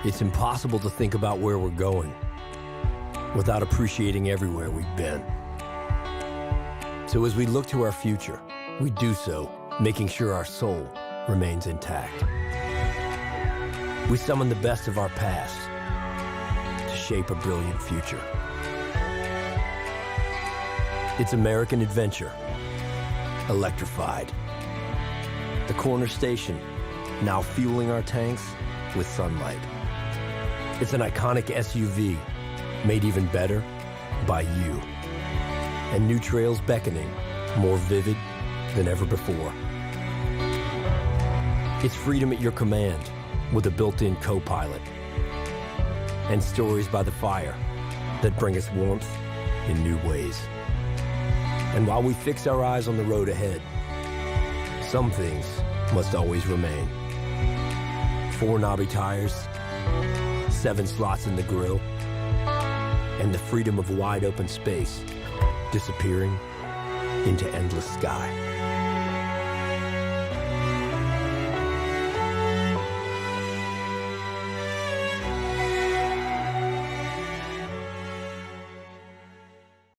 It's impossible to think about where we're going without appreciating everywhere we've been. So as we look to our future, we do so making sure our soul remains intact. We summon the best of our past to shape a brilliant future. It's American adventure, electrified. The corner station, now fueling our tanks with sunlight. It's an iconic SUV, made even better by you. And new trails beckoning, more vivid than ever before. It's freedom at your command, with a built-in co-pilot. And stories by the fire that bring us warmth in new ways. And while we fix our eyes on the road ahead, some things must always remain. 4 knobby tires, 7 slots in the grille, and the freedom of wide open space disappearing into endless sky.